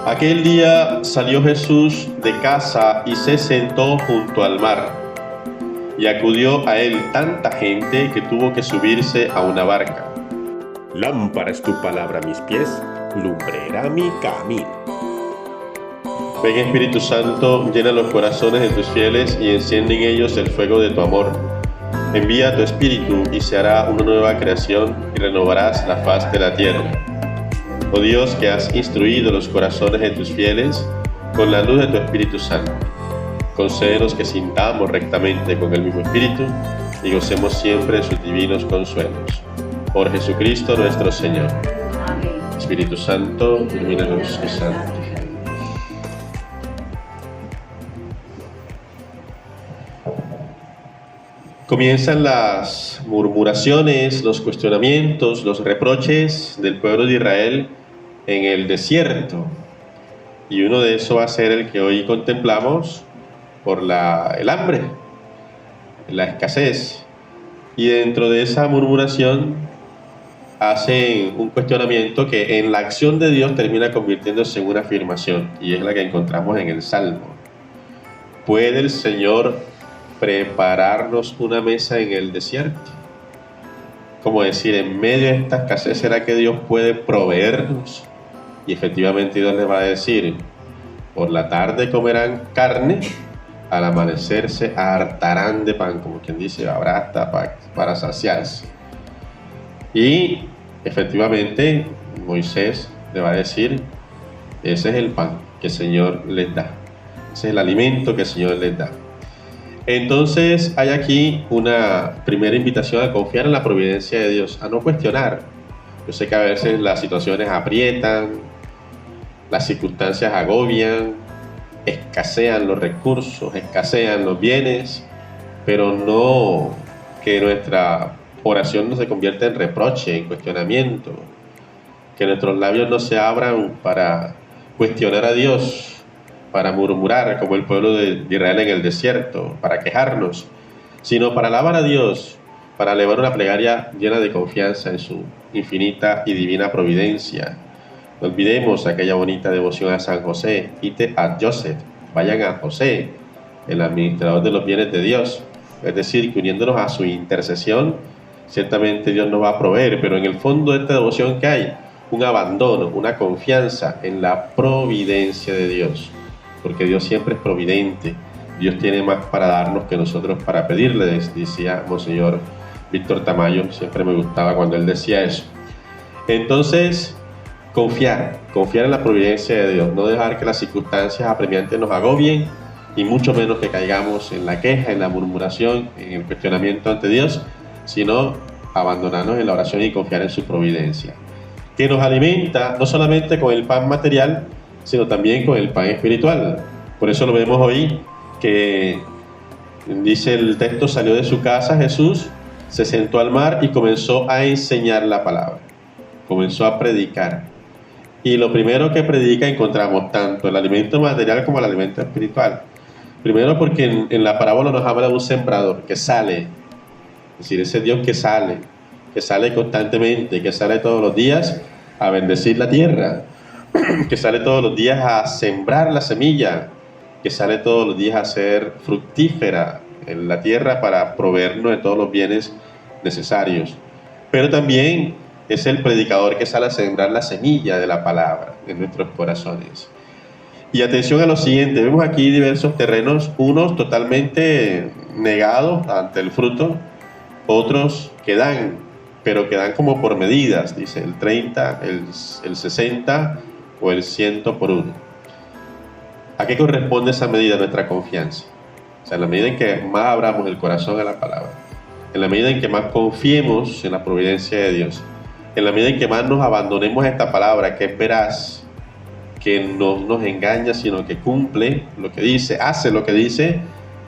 Aquel día salió Jesús de casa y se sentó junto al mar. Y acudió a él tanta gente que tuvo que subirse a una barca. Lámpara es tu palabra a mis pies, lumbrera mi camino. Ven, Espíritu Santo, llena los corazones de tus fieles y enciende en ellos el fuego de tu amor. Envía tu Espíritu y se hará una nueva creación y renovarás la faz de la tierra. Oh Dios, que has instruido los corazones de tus fieles con la luz de tu Espíritu Santo, concédenos que sintamos rectamente con el mismo Espíritu y gocemos siempre de sus divinos consuelos. Por Jesucristo nuestro Señor. Amén. Espíritu Santo, ilumínanos y santifica. Comienzan las murmuraciones, los cuestionamientos, los reproches del pueblo de Israel en el desierto. Y uno de esos va a ser el que hoy contemplamos por el hambre, la escasez. Y dentro de esa murmuración hacen un cuestionamiento que en la acción de Dios termina convirtiéndose en una afirmación, y es la que encontramos en el Salmo. ¿Puede el Señor prepararnos una mesa en el desierto? Como decir, en medio de esta escasez, ¿será que Dios puede proveernos? Y efectivamente Dios les va a decir: por la tarde comerán carne, al amanecer se hartarán de pan, como quien dice, habrá hasta para saciarse. Y efectivamente Moisés le va a decir: ese es el pan que el Señor les da, ese es el alimento que el Señor les da. Entonces hay aquí una primera invitación a confiar en la providencia de Dios, a no cuestionar. Yo sé que a veces las situaciones aprietan, las circunstancias agobian, escasean los recursos, escasean los bienes, pero no que nuestra oración no se convierta en reproche, en cuestionamiento, que nuestros labios no se abran para cuestionar a Dios, para murmurar como el pueblo de Israel en el desierto, para quejarnos, sino para alabar a Dios, para elevar una plegaria llena de confianza en su infinita y divina providencia. No olvidemos aquella bonita devoción a San José, ite ad Joseph, vayan a José, el administrador de los bienes de Dios. Es decir, que uniéndonos a su intercesión, ciertamente Dios nos va a proveer, pero en el fondo de esta devoción que hay un abandono, una confianza en la providencia de Dios, porque Dios siempre es providente. Dios tiene más para darnos que nosotros para pedirle, decía Monseñor Víctor Tamayo. Siempre me gustaba cuando él decía eso. Entonces, confiar en la providencia de Dios, no dejar que las circunstancias apremiantes nos agobien, y mucho menos que caigamos en la queja, en la murmuración, en el cuestionamiento ante Dios, sino abandonarnos en la oración y confiar en su providencia, que nos alimenta no solamente con el pan material, sino también con el pan espiritual. Por eso lo vemos hoy, que dice el texto: salió de su casa Jesús, se sentó al mar y comenzó a enseñar la palabra, comenzó a predicar. Y lo primero que predica encontramos tanto el alimento material como el alimento espiritual. Primero porque en la parábola nos habla de un sembrador que sale, es decir, ese Dios que sale constantemente, que sale todos los días a bendecir la tierra, que sale todos los días a sembrar la semilla, que sale todos los días a ser fructífera en la tierra para proveernos de todos los bienes necesarios. Pero también es el predicador que sale a sembrar la semilla de la palabra en nuestros corazones. Y atención a lo siguiente, vemos aquí diversos terrenos, unos totalmente negados ante el fruto, otros que dan, pero que dan como por medidas, dice el 30, el 60 o el 100 por uno. ¿A qué corresponde esa medida? Nuestra confianza. O sea, en la medida en que más abramos el corazón a la palabra, en la medida en que más confiemos en la providencia de Dios, en la medida en que más nos abandonemos a esta palabra, que es veraz, que no nos engaña, sino que cumple lo que dice, hace lo que dice,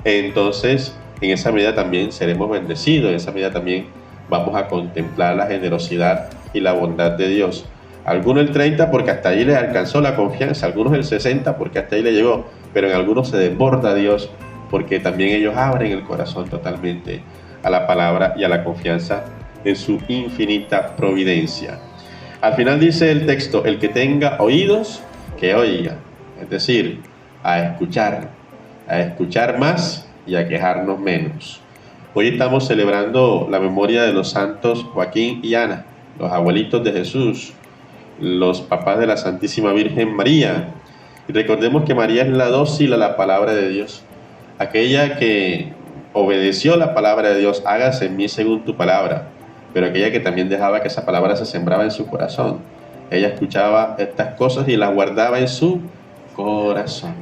entonces en esa medida también seremos bendecidos, en esa medida también vamos a contemplar la generosidad y la bondad de Dios. Algunos el 30 porque hasta ahí les alcanzó la confianza, algunos el 60 porque hasta ahí le llegó, pero en algunos se desborda Dios porque también ellos abren el corazón totalmente a la palabra y a la confianza en su infinita providencia. Al final dice el texto: el que tenga oídos, que oiga, es decir, a escuchar más y a quejarnos menos. Hoy estamos celebrando la memoria de los santos Joaquín y Ana, los abuelitos de Jesús, los papás de la Santísima Virgen María. Y recordemos que María es la dócil a la palabra de Dios, aquella que obedeció la palabra de Dios, hágase en mí según tu palabra, pero aquella que también dejaba que esa palabra se sembraba en su corazón. Ella escuchaba estas cosas y las guardaba en su corazón.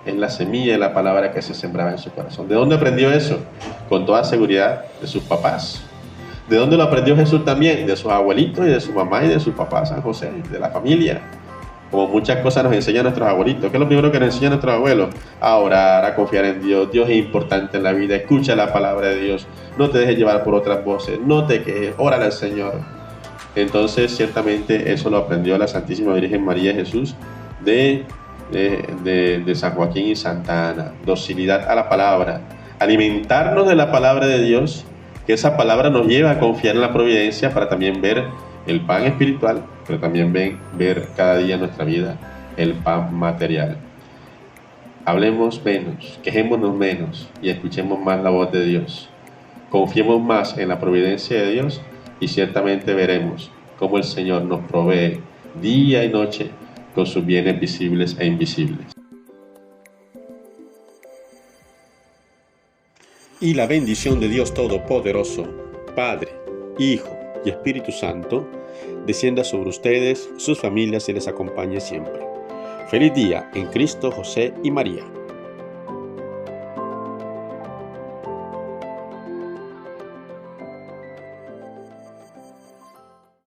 Es la semilla de la palabra que se sembraba en su corazón. ¿De dónde aprendió eso? Con toda seguridad, de sus papás. ¿De dónde lo aprendió Jesús también? De sus abuelitos y de su mamá y de su papá, San José, de la familia. Como muchas cosas nos enseñan nuestros abuelitos. ¿Qué es lo primero que nos enseñan nuestros abuelos? A orar, a confiar en Dios. Dios es importante en la vida. Escucha la palabra de Dios. No te dejes llevar por otras voces. No te quejes. Órale al Señor. Entonces, ciertamente, eso lo aprendió la Santísima Virgen María Jesús de San Joaquín y Santa Ana. Docilidad a la palabra. Alimentarnos de la palabra de Dios. Que esa palabra nos lleva a confiar en la providencia para también ver el pan espiritual, pero también ver cada día en nuestra vida el pan material. Hablemos menos, quejémonos menos y escuchemos más la voz de Dios. Confiemos más en la providencia de Dios y ciertamente veremos cómo el Señor nos provee día y noche con sus bienes visibles e invisibles. Y la bendición de Dios Todopoderoso, Padre, Hijo y Espíritu Santo, descienda sobre ustedes, sus familias y les acompañe siempre. Feliz día en Cristo, José y María.